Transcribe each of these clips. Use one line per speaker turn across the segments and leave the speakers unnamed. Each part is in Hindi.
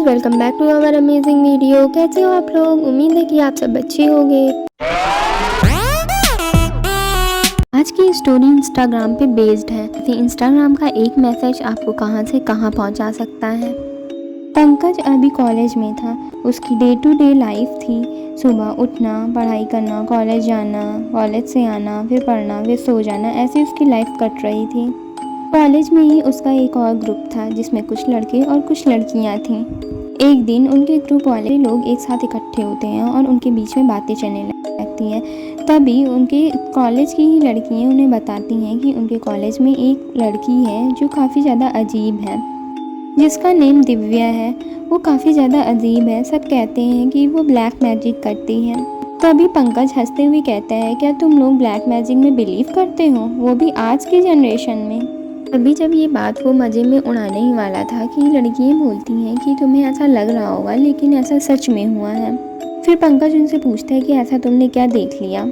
Guys, welcome back to our amazing video. कैसे हो आप लोग? उम्मीद है कि आप सब अच्छे होंगे। आज की स्टोरी इंस्टाग्राम पे बेस्ड है। इंस्टाग्राम का एक मैसेज आपको कहां से कहां पहुंचा सकता है। पंकज अभी कॉलेज में था। उसकी डे टू डे लाइफ थी सुबह उठना, पढ़ाई करना, कॉलेज जाना, कॉलेज से आना, फिर पढ़ना, फिर सो जाना। ऐसी उसकी लाइफ कट रही थी। कॉलेज में ही उसका एक और ग्रुप था जिसमें कुछ लड़के और कुछ लड़कियां थीं। एक दिन उनके ग्रुप वाले लोग एक साथ इकट्ठे होते हैं और उनके बीच में बातें चलने लगती हैं। तभी उनके कॉलेज की ही लड़कियां उन्हें बताती हैं कि उनके कॉलेज में एक लड़की है जो काफ़ी ज़्यादा अजीब है, जिसका नेम दिव्या है। वो काफ़ी ज़्यादा अजीब है। सब कहते हैं कि वो ब्लैक मैजिक करती है। तभी पंकज हंसते हुए कहता है, क्या तुम लोग ब्लैक मैजिक में बिलीव करते हो, वो भी आज की जनरेशन में? अभी जब ये बात वो मज़े में उड़ाने ही वाला था कि लड़कियां बोलती हैं कि तुम्हें ऐसा लग रहा होगा, लेकिन ऐसा सच में हुआ है। फिर पंकज उनसे पूछता है कि ऐसा तुमने क्या देख लिया।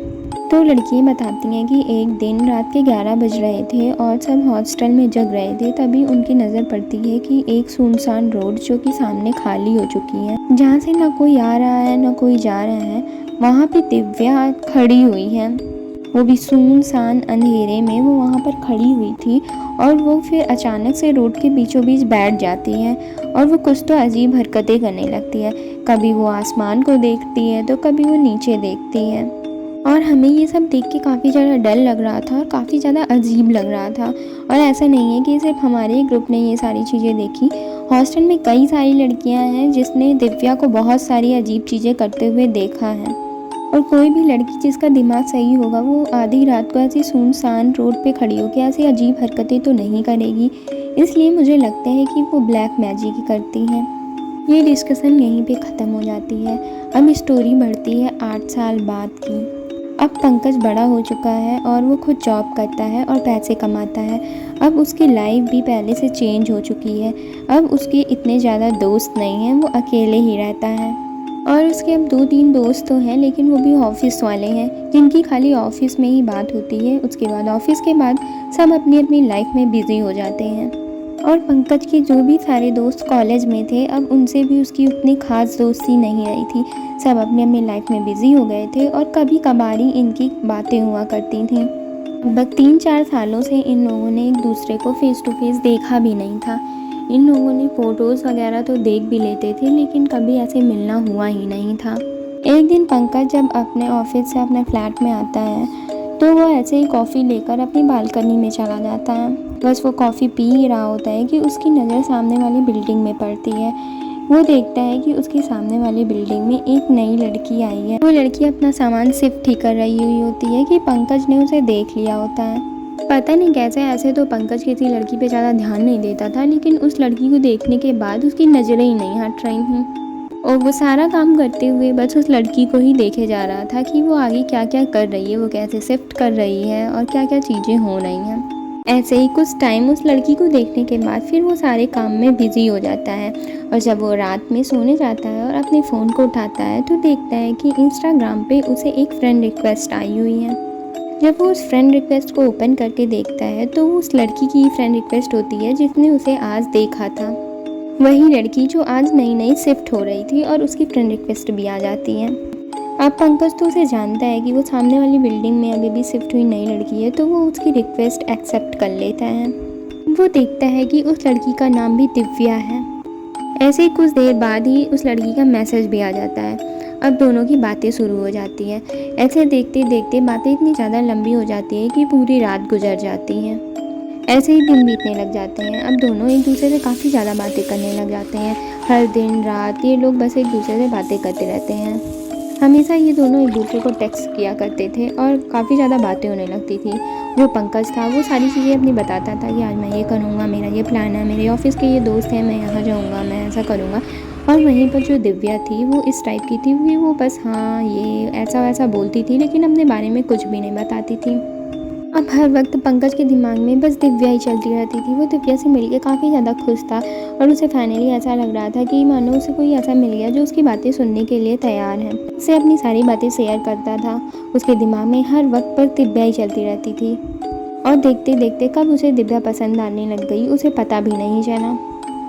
तो लड़कियां बताती हैं कि एक दिन रात के 11 बज रहे थे और सब हॉस्टल में जग रहे थे। तभी उनकी नज़र पड़ती है कि एक सुनसान रोड जो कि सामने खाली हो चुकी है, जहाँ से ना कोई आ रहा है ना कोई जा रहा है, वहाँ पे दिव्या खड़ी हुई है। वो भी सुनसान अंधेरे में वो वहाँ पर खड़ी हुई थी और वो फिर अचानक से रोड के बीचों बीच बैठ जाती है और वो कुछ तो अजीब हरकतें करने लगती है। कभी वो आसमान को देखती है तो कभी वो नीचे देखती है। और हमें ये सब देख के काफ़ी ज़्यादा डर लग रहा था और काफ़ी ज़्यादा अजीब लग रहा था। और ऐसा नहीं है कि सिर्फ हमारे ग्रुप ने ये सारी चीज़ें देखी। हॉस्टल में कई सारी लड़कियां हैं जिसने दिव्या को बहुत सारी अजीब चीज़ें करते हुए देखा है। और कोई भी लड़की जिसका दिमाग सही होगा वो आधी रात को ऐसी सुनसान रोड पे खड़ी होकर ऐसी अजीब हरकतें तो नहीं करेगी। इसलिए मुझे लगता है कि वो ब्लैक मैजिक ही करती हैं। ये डिस्कशन यहीं पे ख़त्म हो जाती है। अब स्टोरी बढ़ती है 8 साल बाद की। अब पंकज बड़ा हो चुका है और वो खुद जॉब करता है और पैसे कमाता है। अब उसकी लाइफ भी पहले से चेंज हो चुकी है। अब उसके इतने ज़्यादा दोस्त नहीं हैं, वो अकेले ही रहता है। और उसके अब 2-3 दोस्त तो हैं, लेकिन वो भी ऑफिस वाले हैं जिनकी खाली ऑफिस में ही बात होती है। उसके बाद ऑफिस के बाद सब अपनी अपनी लाइफ में बिज़ी हो जाते हैं। और पंकज के जो भी सारे दोस्त कॉलेज में थे, अब उनसे भी उसकी उतनी खास दोस्ती नहीं रही थी। सब अपनी अपनी लाइफ में बिज़ी हो गए थे और कभी कभार ही इनकी बातें हुआ करती थीं। लगभग 3-4 सालों से इन लोगों ने एक दूसरे को फेस टू फेस देखा भी नहीं था। इन लोगों ने फ़ोटोज़ वगैरह तो देख भी लेते थे, लेकिन कभी ऐसे मिलना हुआ ही नहीं था। एक दिन पंकज जब अपने ऑफिस से अपने फ्लैट में आता है तो वो ऐसे ही कॉफ़ी लेकर अपनी बालकनी में चला जाता है। बस वो कॉफ़ी पी ही रहा होता है कि उसकी नज़र सामने वाली बिल्डिंग में पड़ती है। वो देखता है कि उसके सामने वाली बिल्डिंग में एक नई लड़की आई है। वो लड़की अपना सामान शिफ्ट ही कर रही हुई होती है कि पंकज ने उसे देख लिया होता है। पता नहीं कैसे, ऐसे तो पंकज किसी लड़की पे ज़्यादा ध्यान नहीं देता था, लेकिन उस लड़की को देखने के बाद उसकी नज़रें ही नहीं हट रही थीं और वो सारा काम करते हुए बस उस लड़की को ही देखे जा रहा था कि वो आगे क्या क्या कर रही है, वो कैसे शिफ्ट कर रही है और क्या क्या चीज़ें हो रही हैं। ऐसे ही कुछ टाइम उस लड़की को देखने के बाद फिर वो सारे काम में बिज़ी हो जाता है। और जब वो रात में सोने जाता है और अपने फ़ोन को उठाता है तो देखता है कि इंस्टाग्राम पे उसे एक फ्रेंड रिक्वेस्ट आई हुई है। जब वो उस फ्रेंड रिक्वेस्ट को ओपन करके देखता है तो वो उस लड़की की फ्रेंड रिक्वेस्ट होती है जिसने उसे आज देखा था। वही लड़की जो आज नई नई शिफ्ट हो रही थी और उसकी फ्रेंड रिक्वेस्ट भी आ जाती है। अब पंकज तो उसे जानता है कि वो सामने वाली बिल्डिंग में अभी भी शिफ्ट हुई नई लड़की है, तो वो उसकी रिक्वेस्ट एक्सेप्ट कर लेता है। वो देखता है कि उस लड़की का नाम भी दिव्या है। ऐसे ही कुछ देर बाद ही उस लड़की का मैसेज भी आ जाता है। अब दोनों की बातें शुरू हो जाती हैं। ऐसे देखते देखते बातें इतनी ज़्यादा लंबी हो जाती है कि पूरी रात गुजर जाती हैं। ऐसे ही दिन बीतने लग जाते हैं। अब दोनों एक दूसरे से काफ़ी ज़्यादा बातें करने लग जाते हैं। हर दिन रात ये लोग बस एक दूसरे से बातें करते रहते हैं। हमेशा ये दोनों एक दूसरे को टेक्स्ट किया करते थे और काफ़ी ज़्यादा बातें होने लगती थी। जो पंकज था वो सारी चीज़ें अपनी बताता था कि आज मैं ये करूँगा, मेरा ये प्लान है, मेरे ऑफिस के ये दोस्त हैं, मैं यहाँ जाऊँगा, मैं ऐसा करूँगा। और वहीं पर जो दिव्या थी वो इस टाइप की थी कि वो बस हाँ ये ऐसा वैसा बोलती थी, लेकिन अपने बारे में कुछ भी नहीं बताती थी। अब हर वक्त पंकज के दिमाग में बस दिव्या ही चलती रहती थी। वो दिव्या से मिलकर काफ़ी ज़्यादा खुश था और उसे फाइनली ऐसा लग रहा था कि मानो उसे कोई ऐसा मिल गया जो उसकी बातें सुनने के लिए तैयार है। उसे अपनी सारी बातें शेयर करता था। उसके दिमाग में हर वक्त पर दिव्या ही चलती रहती थी और देखते देखते कब उसे दिव्या पसंद आने लग गई उसे पता भी नहीं चला।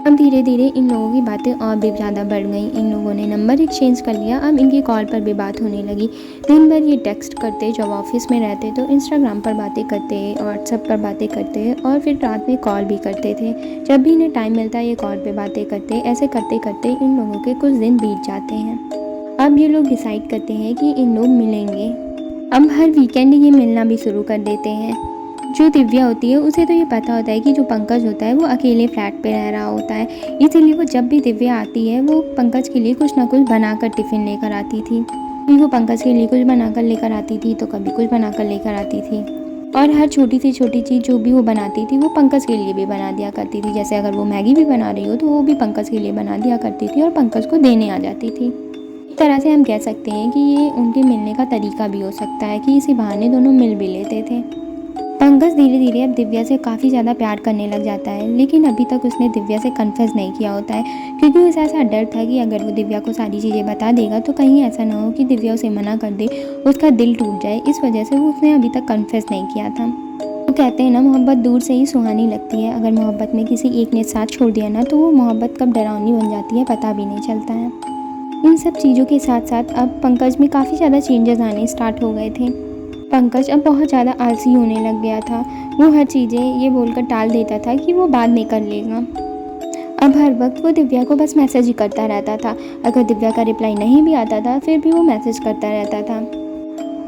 अब धीरे धीरे इन लोगों की बातें और भी ज़्यादा बढ़ गई। इन लोगों ने नंबर एक्सचेंज कर लिया। अब इनकी कॉल पर भी बात होने लगी। दिन भर ये टेक्स्ट करते, जब ऑफिस में रहते तो इंस्टाग्राम पर बातें करते, व्हाट्सएप पर बातें करते और फिर रात में कॉल भी करते थे। जब भी इन्हें टाइम मिलता ये कॉल पे बातें करते। ऐसे करते करते इन लोगों के कुछ दिन बीत जाते हैं। अब ये लोग डिसाइड करते हैं कि इन लोग मिलेंगे। अब हर वीकेंड ये मिलना भी शुरू कर देते हैं। जो दिव्या होती है उसे तो ये पता होता है कि जो पंकज होता है वो अकेले फ्लैट पे रह रहा होता है, इसीलिए वो जब भी दिव्या आती है वो पंकज के लिए कुछ ना कुछ बनाकर टिफ़िन लेकर आती थी। कभी वो पंकज के लिए कुछ बनाकर लेकर आती थी तो कभी कुछ बनाकर लेकर आती थी। और हर छोटी से छोटी चीज़ जो भी वो बनाती थी वो पंकज के लिए भी बना दिया करती थी। जैसे अगर वो मैगी भी बना रही हो तो वो भी पंकज के लिए बना दिया करती थी और पंकज को देने आ जाती थी। एक तरह से हम कह सकते हैं कि ये उनके मिलने का तरीका भी हो सकता है कि इसी बहाने दोनों मिल भी लेते थे। पंकज धीरे धीरे अब दिव्या से काफ़ी ज़्यादा प्यार करने लग जाता है, लेकिन अभी तक उसने दिव्या से कन्फेस नहीं किया होता है, क्योंकि उसे ऐसा डर था कि अगर वो दिव्या को सारी चीज़ें बता देगा तो कहीं ऐसा ना हो कि दिव्या उसे मना कर दे, उसका दिल टूट जाए। इस वजह से वो उसने अभी तक कन्फेस नहीं किया था। वो कहते हैं ना, मोहब्बत दूर से ही सुहानी लगती है। अगर मोहब्बत में किसी एक ने साथ छोड़ दिया ना तो वो मोहब्बत कब डरावनी बन जाती है पता भी नहीं चलता है। इन सब चीज़ों के साथ साथ अब पंकज में काफ़ी ज़्यादा चेंजेस आने स्टार्ट हो गए थे। पंकज अब बहुत ज़्यादा आलसी होने लग गया था। वो हर चीज़ें ये बोलकर टाल देता था कि वो बाद में कर लेगा। अब हर वक्त वो दिव्या को बस मैसेज ही करता रहता था। अगर दिव्या का रिप्लाई नहीं भी आता था फिर भी वो मैसेज करता रहता था।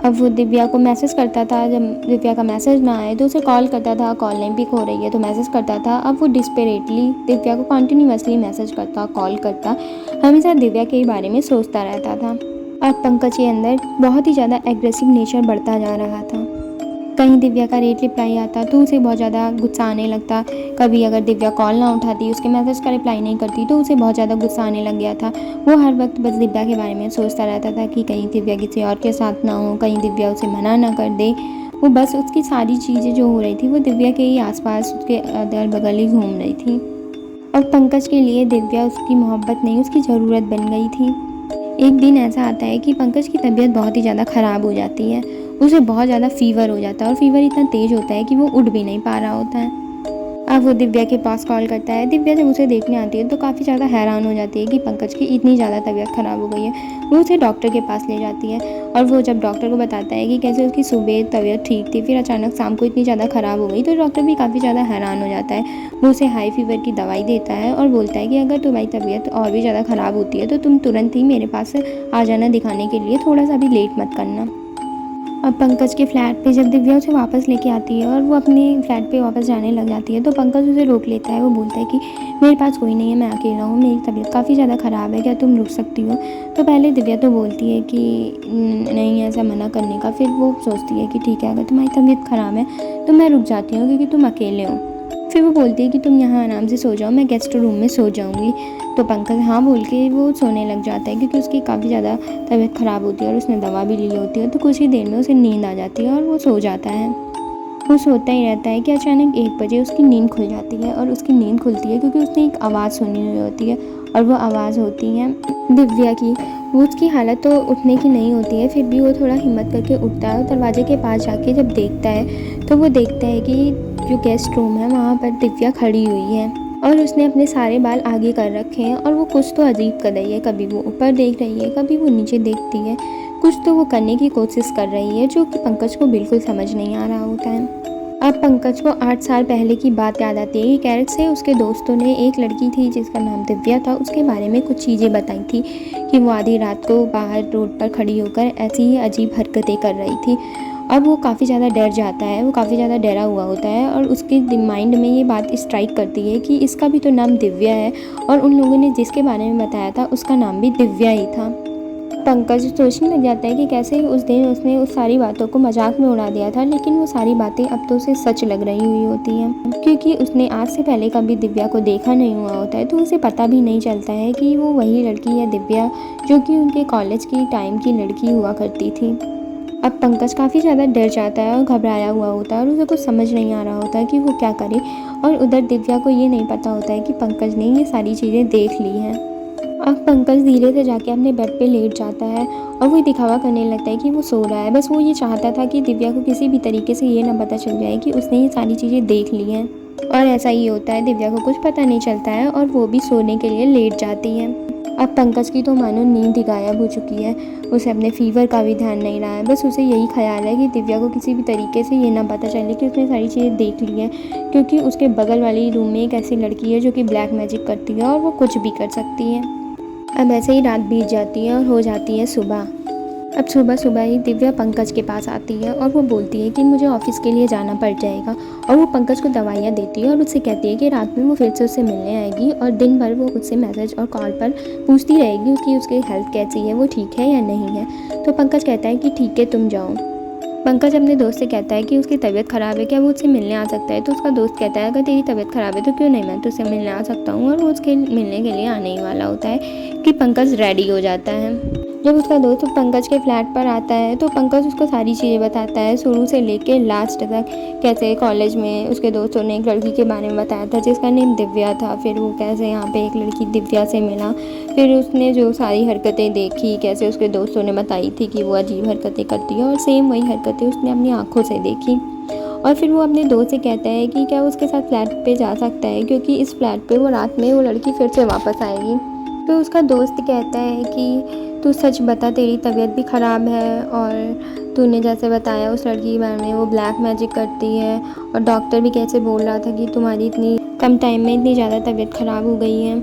अब वो दिव्या को मैसेज करता था, जब दिव्या का मैसेज ना आए तो उसे कॉल करता था, कॉल नहीं पिक हो रही है तो मैसेज करता था। अब वो डिस्परेटली दिव्या को कॉन्टीन्यूअसली मैसेज करता, कॉल करता, हमेशा दिव्या के बारे में सोचता रहता था। अब पंकज के अंदर बहुत ही ज़्यादा एग्रेसिव नेचर बढ़ता जा रहा था। कहीं दिव्या का लेट रिप्लाई आता तो उसे बहुत ज़्यादा गुस्सा आने लगता। कभी अगर दिव्या कॉल ना उठाती, उसके मैसेज का रिप्लाई नहीं करती तो उसे बहुत ज़्यादा गुस्सा आने लग गया था। वो हर वक्त बस दिव्या के बारे में सोचता रहता था कि कहीं दिव्या किसी और के साथ ना हो, कहीं दिव्या उसे मना ना कर दे। वो बस उसकी सारी चीज़ें जो हो रही थी वो दिव्या के ही आसपास, उसके अगल बगल ही घूम रही थी। और पंकज के लिए दिव्या उसकी मोहब्बत नहीं, उसकी ज़रूरत बन गई थी। एक दिन ऐसा आता है कि पंकज की तबीयत बहुत ही ज़्यादा ख़राब हो जाती है। उसे बहुत ज़्यादा फ़ीवर हो जाता है और फ़ीवर इतना तेज़ होता है कि वो उठ भी नहीं पा रहा होता है। अब वो दिव्या के पास कॉल करता है। दिव्या जब उसे देखने आती है तो काफ़ी ज़्यादा हैरान हो जाती है कि पंकज की इतनी ज़्यादा तबीयत ख़राब हो गई है। वो उसे डॉक्टर के पास ले जाती है और वो जब डॉक्टर को बताता है कि कैसे उसकी सुबह तबीयत ठीक थी, फिर अचानक शाम को इतनी ज़्यादा ख़राब हो गई, तो डॉक्टर भी काफ़ी ज़्यादा हैरान हो जाता है। वो उसे हाई फीवर की दवाई देता है और बोलता है कि अगर तुम्हारी तबीयत और भी ज़्यादा ख़राब होती है तो तुम तुरंत ही मेरे पास आ जाना दिखाने के लिए, थोड़ा सा भी लेट मत करना। अब पंकज के फ्लैट पे जब दिव्या उसे वापस लेके आती है और वो अपने फ्लैट पे वापस जाने लग जाती है तो पंकज उसे रोक लेता है। वो बोलता है कि मेरे पास कोई नहीं है, मैं अकेला हूँ, मेरी तबीयत काफ़ी ज़्यादा ख़राब है, क्या तुम रुक सकती हो? तो पहले दिव्या तो बोलती है कि नहीं, ऐसा मना करने का। फिर वो सोचती है कि ठीक है, अगर तुम्हारी तबीयत ख़राब है तो मैं रुक जाती हूँ क्योंकि तुम अकेले हो। फिर वो बोलती है कि तुम यहाँ आराम से सो जाओ, मैं गेस्ट रूम में सो जाऊँगी। तो पंकज हाँ बोल के वो सोने लग जाता है, क्योंकि उसकी काफ़ी ज़्यादा तबीयत ख़राब होती है और उसने दवा भी ली होती है। तो कुछ ही देर में उसे नींद आ जाती है और वो सो जाता है। वो सोता ही रहता है कि अचानक 1 बजे उसकी नींद खुल जाती है। और उसकी नींद खुलती है क्योंकि उसने एक आवाज़ सुनी हुई होती है और वो आवाज़ होती है दिव्या की। वो उसकी हालत तो उठने की नहीं होती है, फिर भी वो थोड़ा हिम्मत करके उठता है और दरवाजे के पास जाके जब देखता है तो वो देखता है कि जो गेस्ट रूम है वहाँ पर दिव्या खड़ी हुई है और उसने अपने सारे बाल आगे कर रखे हैं और वो कुछ तो अजीब कर रही है। कभी वो ऊपर देख रही है, कभी वो नीचे देखती है, कुछ तो वो करने की कोशिश कर रही है जो कि पंकज को बिल्कुल समझ नहीं आ रहा होता है। अब पंकज को 8 साल पहले की बात याद आती है कि कैरेट से उसके दोस्तों ने एक लड़की थी जिसका नाम दिव्या था, उसके बारे में कुछ चीज़ें बताई थी कि वो आधी रात को बाहर रोड पर खड़ी होकर ऐसी ही अजीब हरकतें कर रही थी। अब वो काफ़ी ज़्यादा डर जाता है, वो काफ़ी ज़्यादा डरा हुआ होता है और उसके माइंड में ये बात स्ट्राइक करती है कि इसका भी तो नाम दिव्या है और उन लोगों ने जिसके बारे में बताया था उसका नाम भी दिव्या ही था। पंकज सोचने लग जाता है कि कैसे उस दिन उसने उस सारी बातों को मजाक में उड़ा दिया था, लेकिन वो सारी बातें अब तो उसे सच लग रही हुई होती हैं, क्योंकि उसने आज से पहले कभी दिव्या को देखा नहीं हुआ होता है। तो उसे पता भी नहीं चलता है कि वो वही लड़की है दिव्या जो कि उनके कॉलेज की टाइम की लड़की हुआ करती थी। अब पंकज काफ़ी ज़्यादा डर जाता है और घबराया हुआ होता है और उसे कुछ समझ नहीं आ रहा होता है कि वो क्या करे। और उधर दिव्या को ये नहीं पता होता है कि पंकज ने ये सारी चीज़ें देख ली हैं। अब पंकज धीरे से जाके अपने बेड पे लेट जाता है और वो दिखावा करने लगता है कि वो सो रहा है। बस वो ये चाहता था कि दिव्या को किसी भी तरीके से ये ना पता चल जाए कि उसने ये सारी चीज़ें देख ली हैं। और ऐसा ही होता है, दिव्या को कुछ पता नहीं चलता है और वो भी सोने के लिए लेट जाती है। अब पंकज की तो मानो नींद ही गायब हो चुकी है, उसे अपने फीवर का भी ध्यान नहीं रहा है। बस उसे यही ख्याल है कि दिव्या को किसी भी तरीके से ये ना पता चले कि उसने सारी चीज़ें देख ली हैं, क्योंकि उसके बगल वाली रूम में एक ऐसी लड़की है जो कि ब्लैक मैजिक करती है और वो कुछ भी कर सकती है। अब ऐसे ही रात बीत जाती है और हो जाती है सुबह। अब सुबह सुबह ही दिव्या पंकज के पास आती है और वो बोलती है कि मुझे ऑफिस के लिए जाना पड़ जाएगा, और वो पंकज को दवाइयाँ देती है और उससे कहती है कि रात में वो फिर से उससे मिलने आएगी और दिन भर वो उससे मैसेज और कॉल पर पूछती रहेगी कि उसकी हेल्थ कैसी है, वो ठीक है या नहीं है। तो पंकज कहता है कि ठीक है, तुम जाओ। पंकज अपने दोस्त से कहता है कि उसकी तबीयत ख़राब है, क्या वो उससे मिलने आ सकता है। तो उसका दोस्त कहता है अगर तेरी तबीयत ख़राब है तो क्यों नहीं, मैं तो उससे मिलने आ सकता हूँ। और वो उसके मिलने के लिए आने ही वाला होता है कि पंकज रेडी हो जाता है। जब उसका दोस्त पंकज के फ्लैट पर आता है तो पंकज उसको सारी चीज़ें बताता है, शुरू से लेके लास्ट तक। कैसे कॉलेज में उसके दोस्तों ने एक लड़की के बारे में बताया था जिसका नेम दिव्या था, फिर वो कैसे यहाँ पे एक लड़की दिव्या से मिला, फिर उसने जो सारी हरकतें देखी, कैसे उसके दोस्तों ने बताई थी कि वो अजीब हरकतें करती है, और सेम वही हरकतें उसने अपनी आंखों से देखी। और फिर वो अपने दोस्त से कहता है कि क्या वो उसके साथ फ्लैट पे जा सकता है, क्योंकि इस फ्लैट पे वो रात में वो लड़की फिर से वापस आएगी। तो उसका दोस्त कहता है कि तू सच बता, तेरी तबीयत भी ख़राब है और तूने जैसे बताया उस लड़की के बारे में वो ब्लैक मैजिक करती है, और डॉक्टर भी कैसे बोल रहा था कि तुम्हारी इतनी कम टाइम में इतनी ज़्यादा तबीयत ख़राब हो गई है।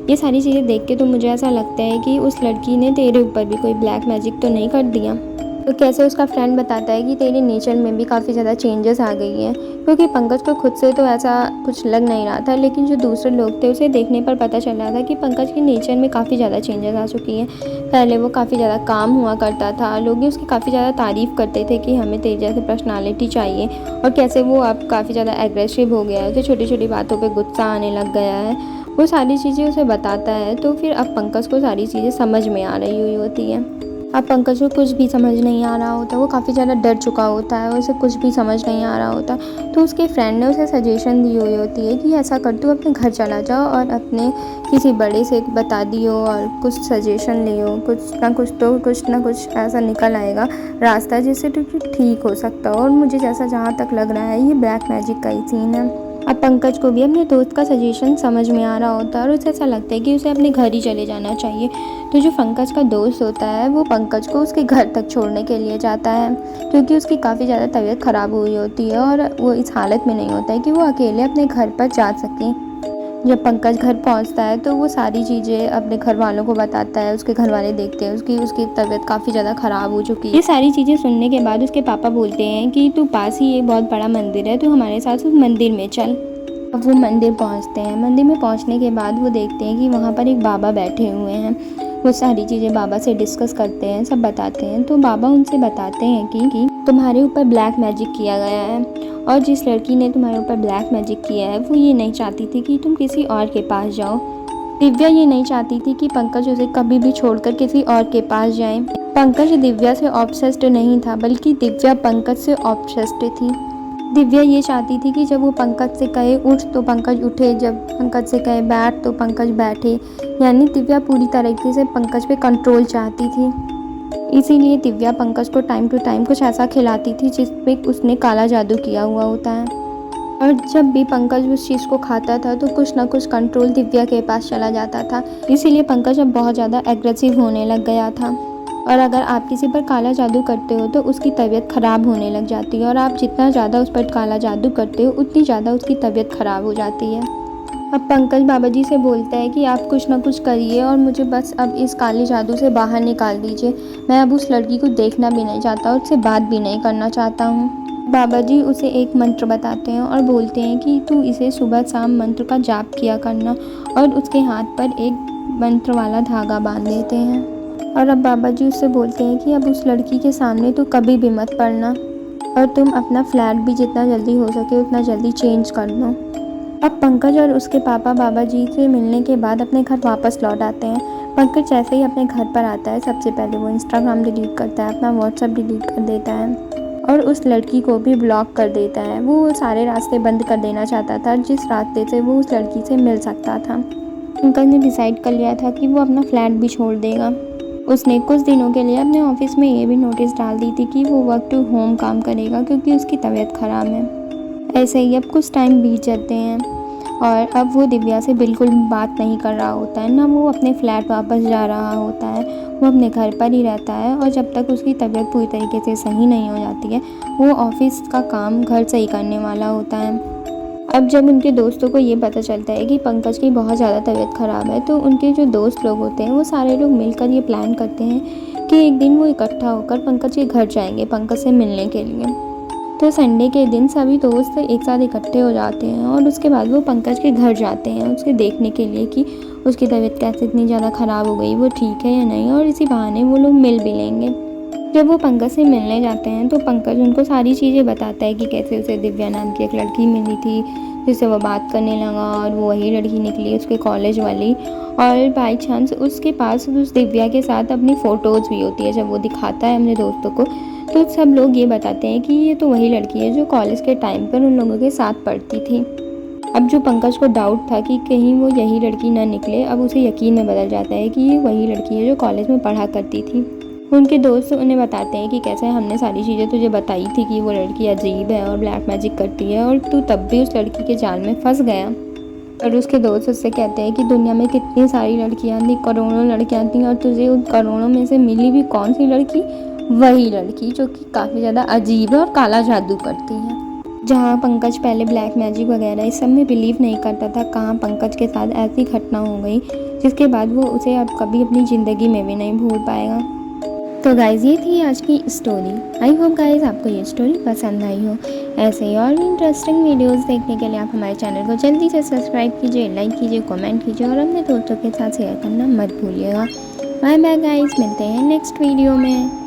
ये सारी चीज़ें देख के तो मुझे ऐसा लगता है कि उस लड़की ने तेरे ऊपर भी कोई ब्लैक मैजिक तो नहीं कर दिया। तो कैसे उसका फ्रेंड बताता है कि तेरे नेचर में भी काफ़ी ज़्यादा चेंजेस आ गई हैं, क्योंकि पंकज को खुद से तो ऐसा कुछ लग नहीं रहा था, लेकिन जो दूसरे लोग थे उसे देखने पर पता चल रहा था कि पंकज के नेचर में काफ़ी ज़्यादा चेंजेस आ चुकी हैं। पहले वो काफ़ी ज़्यादा काम हुआ करता था, लोग भी उसकी काफ़ी ज़्यादा तारीफ़ करते थे कि हमें तेरे जैसे पर्सनालिटी चाहिए, और कैसे वो अब काफ़ी ज़्यादा एग्रेसिव हो गया है, उसे छोटी छोटी बातों पर गुस्सा आने लग गया है। वो सारी चीज़ें उसे बताता है। तो फिर अब पंकज को सारी चीज़ें समझ में आ रही हुई होती है। अब पंकज को कुछ भी समझ नहीं आ रहा होता, वो काफ़ी ज़्यादा डर चुका होता है, उसे कुछ भी समझ नहीं आ रहा होता। तो उसके फ्रेंड ने उसे सजेशन दी हुई होती है कि ऐसा कर, तू अपने घर चला जाओ और अपने किसी बड़े से बता दियो और कुछ सजेशन लियो, कुछ ना कुछ ऐसा निकल आएगा रास्ता जिससे तू ठीक हो सकता हो। और मुझे जैसा जहाँ तक लग रहा है ये ब्लैक मैजिक का ही सीन है। अब पंकज को भी अपने दोस्त का सजेशन समझ में आ रहा होता है और उसे ऐसा लगता है कि उसे अपने घर ही चले जाना चाहिए। तो जो पंकज का दोस्त होता है वो पंकज को उसके घर तक छोड़ने के लिए जाता है, क्योंकि उसकी काफ़ी ज़्यादा तबीयत ख़राब हुई होती है और वो इस हालत में नहीं होता है कि वो अकेले अपने घर पर जा सके। जब पंकज घर पहुंचता है तो वो सारी चीज़ें अपने घर वालों को बताता है, उसके घर वाले देखते हैं उसकी तबीयत काफ़ी ज़्यादा ख़राब हो चुकी है। ये सारी चीज़ें सुनने के बाद उसके पापा बोलते हैं कि तू पास ही एक बहुत बड़ा मंदिर है, तू हमारे साथ उस मंदिर में चल। अब वो मंदिर पहुंचते हैं। मंदिर में पहुंचने के बाद वो देखते हैं कि वहाँ पर एक बाबा बैठे हुए हैं। वो सारी चीज़ें बाबा से डिस्कस करते हैं, सब बताते हैं। तो बाबा उनसे बताते हैं कि तुम्हारे ऊपर ब्लैक मैजिक किया गया है, और जिस लड़की ने तुम्हारे ऊपर ब्लैक मैजिक किया है वो ये नहीं चाहती थी कि तुम किसी और के पास जाओ। दिव्या ये नहीं चाहती थी कि पंकज उसे कभी भी छोड़कर किसी और के पास जाए। पंकज दिव्या से ऑब्सेस्ड नहीं था, बल्कि दिव्या पंकज से ऑब्सेस्ड थी। दिव्या ये चाहती थी कि जब वो पंकज से कहे उठ तो पंकज उठे, जब पंकज से कहे बैठ तो पंकज बैठे। यानी दिव्या पूरी तरीके से पंकज पे कंट्रोल चाहती थी। इसीलिए दिव्या पंकज को टाइम टू टाइम कुछ ऐसा खिलाती थी जिसमें उसने काला जादू किया हुआ होता है, और जब भी पंकज उस चीज़ को खाता था तो कुछ ना कुछ कंट्रोल दिव्या के पास चला जाता था। इसीलिए पंकज अब बहुत ज़्यादा एग्रेसिव होने लग गया था। और अगर आप किसी पर काला जादू करते हो तो उसकी तबीयत ख़राब होने लग जाती है, और आप जितना ज़्यादा उस पर काला जादू करते हो उतनी ज़्यादा उसकी तबीयत ख़राब हो जाती है। अब पंकज बाबा जी से बोलता है कि आप कुछ ना कुछ करिए और मुझे बस अब इस काले जादू से बाहर निकाल दीजिए। मैं अब उस लड़की को देखना भी नहीं चाहता और उससे बात भी नहीं करना चाहता हूँ। बाबा जी उसे एक मंत्र बताते हैं और बोलते हैं कि तू इसे सुबह शाम मंत्र का जाप किया करना, और उसके हाथ पर एक मंत्र वाला धागा बांध देते हैं। और अब बाबा जी उससे बोलते हैं कि अब उस लड़की के सामने तो कभी भी मत पड़ना, और तुम अपना फ्लैट भी जितना जल्दी हो सके उतना जल्दी चेंज कर लो। अब पंकज और उसके पापा बाबा जी से मिलने के बाद अपने घर वापस लौट आते हैं। पंकज जैसे ही अपने घर पर आता है सबसे पहले वो इंस्टाग्राम डिलीट करता है, अपना व्हाट्सएप डिलीट कर देता है और उस लड़की को भी ब्लॉक कर देता है। वो सारे रास्ते बंद कर देना चाहता था जिस रास्ते से वो उस लड़की से मिल सकता था। पंकज ने डिसाइड कर लिया था कि वो अपना फ्लैट भी छोड़ देगा। उसने कुछ दिनों के लिए अपने ऑफिस में ये भी नोटिस डाल दी थी कि वो वर्क टू होम काम करेगा, क्योंकि उसकी तबीयत ख़राब है। ऐसे ही अब कुछ टाइम बीत जाते हैं और अब वो दिव्या से बिल्कुल बात नहीं कर रहा होता है, ना वो अपने फ्लैट वापस जा रहा होता है, वो अपने घर पर ही रहता है। और जब तक उसकी तबीयत पूरी तरीके से सही नहीं हो जाती है, वो ऑफिस का काम घर से ही करने वाला होता है। अब जब उनके दोस्तों को ये पता चलता है कि पंकज की बहुत ज़्यादा तबीयत ख़राब है, तो उनके जो दोस्त लोग होते हैं वो सारे लोग मिलकर ये प्लान करते हैं कि एक दिन वो इकट्ठा होकर पंकज के घर जाएंगे पंकज से मिलने के लिए। तो संडे के दिन सभी दोस्त एक साथ इकट्ठे हो जाते हैं और उसके बाद वो पंकज के घर जाते हैं उसके देखने के लिए कि उसकी तबीयत कैसे इतनी ज़्यादा ख़राब हो गई, वो ठीक है या नहीं, और इसी बहाने वो लोग मिल भी लेंगे। जब वो पंकज से मिलने जाते हैं तो पंकज उनको सारी चीज़ें बताता है कि कैसे उसे दिव्या नाम की एक लड़की मिली थी जिससे वो बात करने लगा और वो वही लड़की निकली उसके कॉलेज वाली। और बाई चांस उसके पास उस दिव्या के साथ अपनी फ़ोटोज़ भी होती है। जब वो दिखाता है अपने दोस्तों को तो सब लोग ये बताते हैं कि ये तो वही लड़की है जो कॉलेज के टाइम पर उन लोगों के साथ पढ़ती थी। अब जो पंकज को डाउट था कि कहीं वो यही लड़की ना निकले, अब उसे यकीन में बदल जाता है कि ये वही लड़की है जो कॉलेज में पढ़ा करती थी। उनके दोस्त उन्हें बताते हैं कि कैसे हमने सारी चीज़ें तुझे बताई थी कि वो लड़की अजीब है और ब्लैक मैजिक करती है और तू तब भी उस लड़की के जाल में फंस गया। और उसके दोस्त उससे कहते हैं कि दुनिया में कितनी सारी लड़कियां थी, करोड़ों लड़कियां थी, और तुझे उन करोड़ों में से मिली भी कौन सी लड़की, वही लड़की जो कि काफ़ी ज़्यादा अजीब है और काला जादू करती है। जहाँ पंकज पहले ब्लैक मैजिक वगैरह इस सब में बिलीव नहीं करता था, कहाँ पंकज के साथ ऐसी घटना हो गई जिसके बाद वो उसे अब कभी अपनी ज़िंदगी में भी नहीं भूल पाएगा। तो गाइज़ ये थी आज की स्टोरी। आई होप गाइज़ आपको ये स्टोरी पसंद आई हो। ऐसे ही और भी इंटरेस्टिंग वीडियोस देखने के लिए आप हमारे चैनल को जल्दी से सब्सक्राइब कीजिए, लाइक कीजिए, कमेंट कीजिए और अपने दोस्तों के साथ शेयर करना मत भूलिएगा। बाय बाय गाइज़, मिलते हैं नेक्स्ट वीडियो में।